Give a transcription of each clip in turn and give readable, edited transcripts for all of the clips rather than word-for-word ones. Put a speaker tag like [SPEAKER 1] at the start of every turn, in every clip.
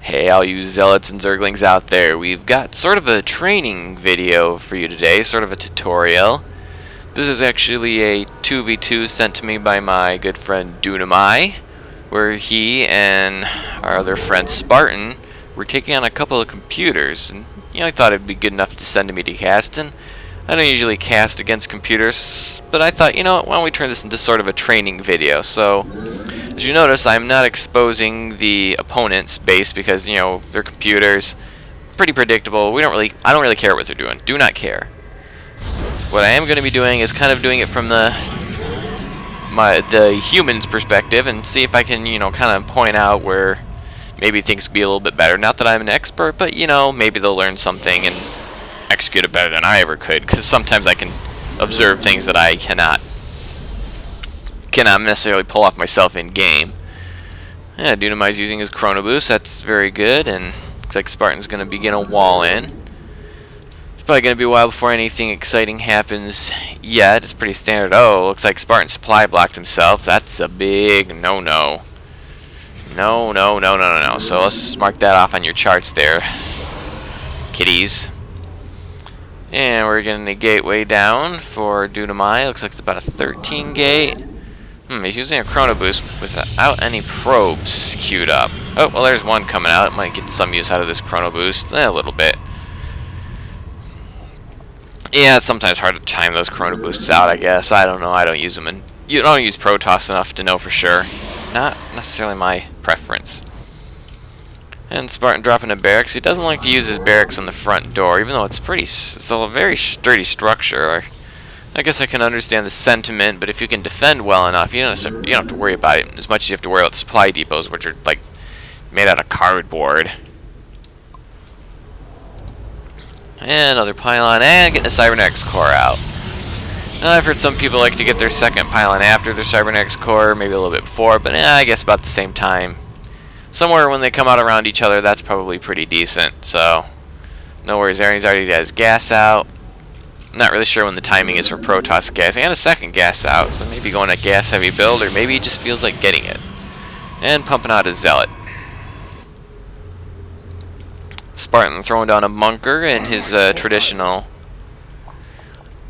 [SPEAKER 1] Hey, all you zealots and zerglings out there, we've got sort of a training video for you today, sort of a tutorial. This is actually a 2v2 sent to me by my good friend Dunamai, where he and our other friend Spartan were taking on a couple of computers, and I thought it'd be good enough to send to me to cast, and I don't usually cast against computers, but I thought, why don't we turn this into sort of a training video. So as you notice, I'm not exposing the opponent's base because, they're computers. Pretty predictable. I don't really care what they're doing. Do not care. What I am going to be doing is kind of doing it from the human's perspective and see if I can, kind of point out where maybe things could be a little bit better. Not that I'm an expert, but, maybe they'll learn something and execute it better than I ever could, because sometimes I can observe things that I cannot necessarily pull off myself in game. Yeah, Dunamai's using his Chrono Boost. That's very good, and looks like Spartan's going to begin a wall in. It's probably going to be a while before anything exciting happens yet. It's pretty standard. Oh, looks like Spartan supply blocked himself. That's a big no-no. No. So let's just mark that off on your charts there, kiddies. And we're getting a gateway down for Dunamai. Looks like it's about a 13 gate. He's using a Chrono Boost without any probes queued up. Oh, well, there's one coming out. It might get some use out of this Chrono Boost. A little bit. Yeah, it's sometimes hard to time those Chrono Boosts out, I guess. I don't know. I don't use them. And you don't use Protoss enough to know for sure. Not necessarily my preference. And Spartan dropping a barracks. He doesn't like to use his barracks on the front door, even though it's a very sturdy structure. I guess I can understand the sentiment, but if you can defend well enough, you don't have to worry about it as much as you have to worry about the supply depots, which are like made out of cardboard. And another pylon, and getting a cybernetics core out. Now, I've heard some people like to get their second pylon after their cybernetics core, maybe a little bit before, but I guess about the same time. Somewhere when they come out around each other, that's probably pretty decent. So no worries there. He's already got his gas out. I'm not really sure when the timing is for Protoss gas. And a second gas out, so maybe going a gas-heavy build, or maybe he just feels like getting it. And pumping out his Zealot. Spartan throwing down a bunker in his traditional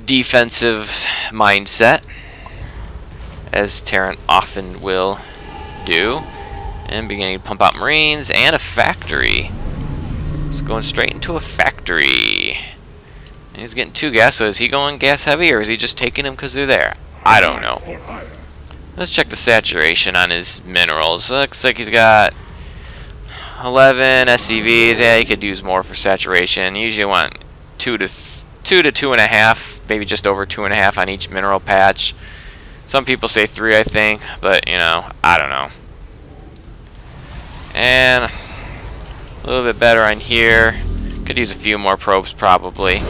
[SPEAKER 1] defensive mindset, as Terran often will do. And beginning to pump out Marines and a factory. It's going straight into a factory. He's getting 2 gas, so is he going gas heavy, or is he just taking them because they're there? I don't know. Let's check the saturation on his minerals. Looks like he's got 11 SCVs. Yeah, he could use more for saturation. You usually want 2 to 2.5, maybe just over 2.5 on each mineral patch. Some people say 3, I think, but I don't know. And a little bit better on here. Could use a few more probes probably.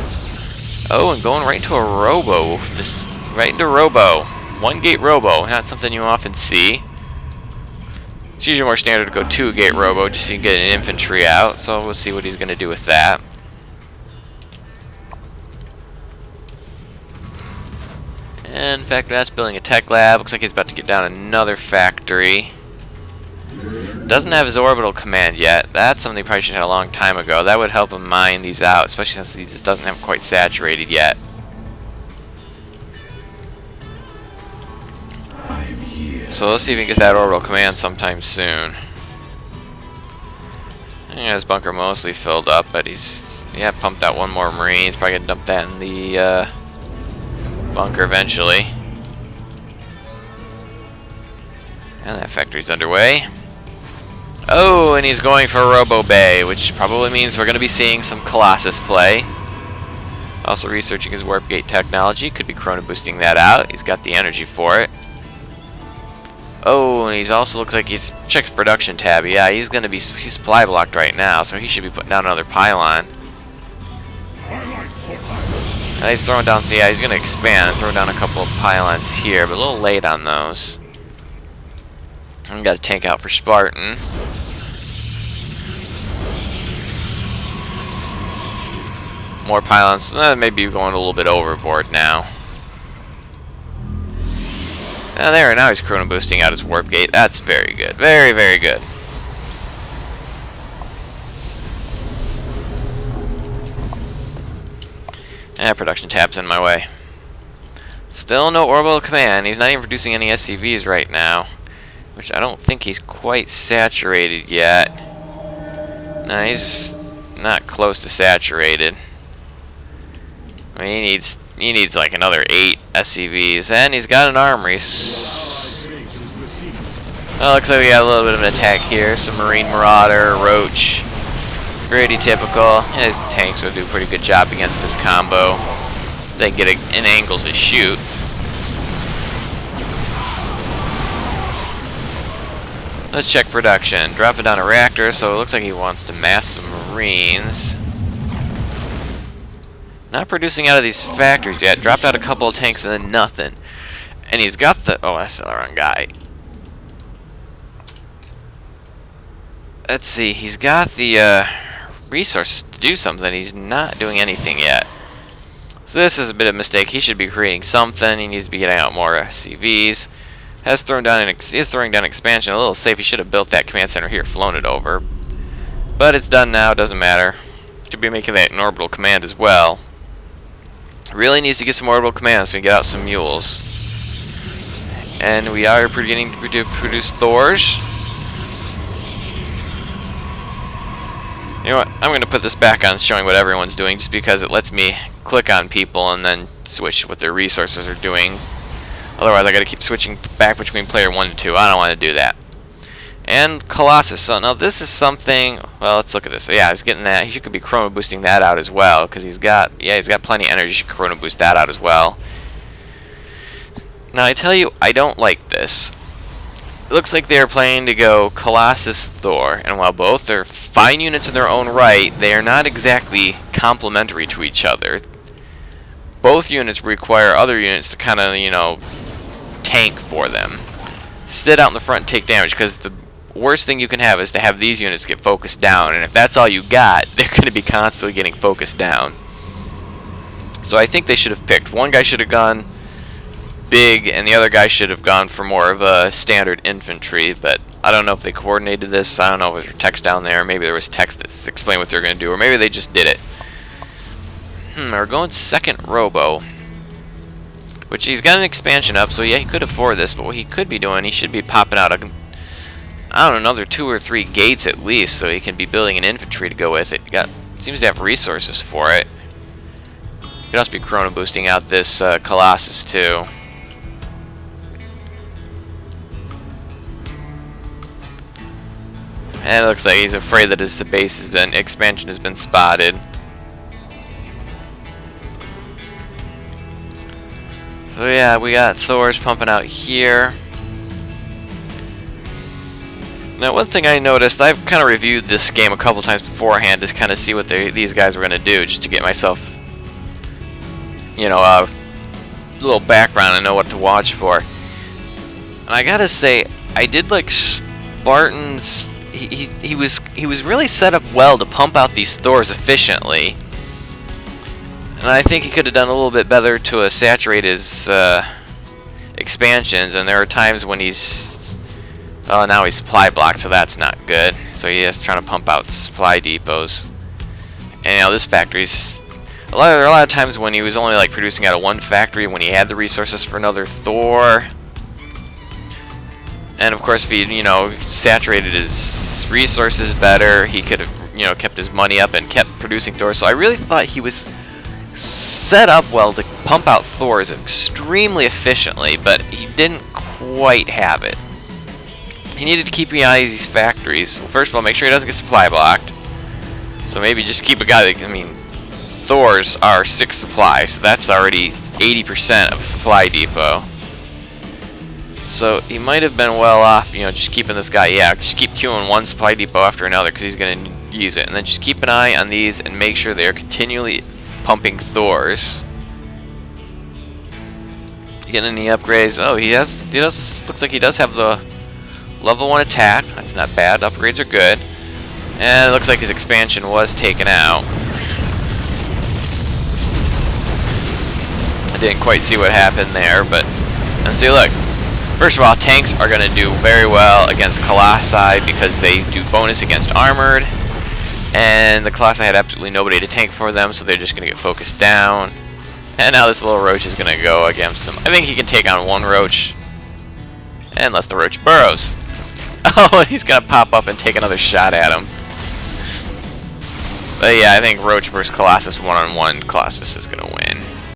[SPEAKER 1] Oh, and going right into a robo. Just right into robo. 1 gate robo. Not something you often see. It's usually more standard to go 2 gate robo just so you can get an infantry out. So we'll see what he's going to do with that. And in fact, that's building a tech lab. Looks like he's about to get down another factory. Doesn't have his orbital command yet. That's something he probably should have had a long time ago. That would help him mine these out, especially since he just doesn't have them quite saturated yet. So let's see if we can get that orbital command sometime soon. Yeah, his bunker mostly filled up, but he's pumped out 1 more Marine. He's probably gonna dump that in the bunker eventually. And that factory's underway. Oh, and he's going for Robo Bay, which probably means we're going to be seeing some Colossus play. Also researching his warp gate technology. Could be Chrono boosting that out. He's got the energy for it. Oh, and he's also looks like he's checked production tab. Yeah, he's supply blocked right now, so he should be putting down another pylon. And he's throwing down, so yeah, he's going to expand and throw down a couple of pylons here, but a little late on those. I've got a tank out for Spartan. More pylons. Maybe going a little bit overboard now. Now he's chrono boosting out his warp gate. That's very good. Very, very good. Production tab's in my way. Still no orbital command. He's not even producing any SCVs right now, which I don't think he's quite saturated yet. No, he's not close to saturated. I mean, he needs like another 8 SCVs, and he's got an armory. Well, looks like we got a little bit of an attack here. Some Marine Marauder, Roach. Pretty typical. His tanks will do a pretty good job against this combo. They get an angle to shoot. Let's check production. Dropping down a reactor, so it looks like he wants to mass some Marines. Not producing out of these factories yet. Dropped out a couple of tanks and then nothing. And he's got the... Oh, that's the wrong guy. Let's see. He's got the resources to do something. He's not doing anything yet. So this is a bit of a mistake. He should be creating something. He needs to be getting out more CVs. Is throwing down expansion. A little safe. He should have built that command center here, flown it over. But it's done now. Doesn't matter. Should be making that an orbital command as well. Really needs to get some orbital commands so we can get out some mules. And we are beginning to produce Thors. You know what? I'm going to put this back on showing what everyone's doing just because it lets me click on people and then switch what their resources are doing. Otherwise, I got to keep switching back between player 1 and 2. I don't want to do that. And Colossus. So now this is something. Well, let's look at this. So yeah, he's getting that. He could be chrono boosting that out as well because he's got plenty of energy. He should chrono boost that out as well. Now I tell you, I don't like this. It looks like they are planning to go Colossus Thor, and while both are fine units in their own right, they are not exactly complementary to each other. Both units require other units to kind of, you know, tank for them. Sit out in the front and take damage, because the worst thing you can have is to have these units get focused down, and if that's all you got, they're going to be constantly getting focused down. So I think they should have picked. One guy should have gone big, and the other guy should have gone for more of a standard infantry, but I don't know if they coordinated this. I don't know if there was text down there. Maybe there was text that explained what they're going to do, or maybe they just did it. We're going second Robo, which he's got an expansion up, so yeah, he could afford this, but what he could be doing, he should be popping out, I don't know, another 2 or 3 gates at least, so he can be building an infantry to go with it. Seems to have resources for it. He could also be chrono boosting out this Colossus too. And it looks like he's afraid that his expansion has been spotted. So yeah, we got Thors pumping out here. Now one thing I noticed, I've kind of reviewed this game a couple times beforehand to kind of see what these guys were going to do, just to get myself, you know, a little background and know what to watch for. And I gotta say, I did like Spartan's. He was really set up well to pump out these Thors efficiently. And I think he could have done a little bit better to saturate his expansions. And there are times when he's... Oh, now he's supply blocked, so that's not good. So he is trying to pump out supply depots. And you know, this factory's... There are a lot of times when he was only like producing out of one factory when he had the resources for another Thor. And of course, if he, you know, saturated his resources better, he could have, you know, kept his money up and kept producing Thor. So I really thought he was set up well to pump out Thors extremely efficiently, but he didn't quite have it. He needed to keep an eye on these factories. Well, first of all, make sure he doesn't get supply blocked. So maybe just keep a guy that, I mean, Thors are 6 supply, so that's already 80% of a supply depot. So he might have been well off, you know, just keeping this guy, yeah, just keep queuing one supply depot after another because he's going to use it. And then just keep an eye on these and make sure they're continually pumping Thors. Getting any upgrades? Oh, he does, looks like he does have the level 1 attack. That's not bad, upgrades are good. And it looks like his expansion was taken out. I didn't quite see what happened there, but let's see, look. First of all, tanks are going to do very well against Colossi because they do bonus against armored. And the Colossi had absolutely nobody to tank for them, so they're just going to get focused down. And now this little roach is going to go against him. I think he can take on one roach. Unless the roach burrows. Oh, and he's going to pop up and take another shot at him. But yeah, I think Roach versus Colossus one-on-one. Colossus is going to win.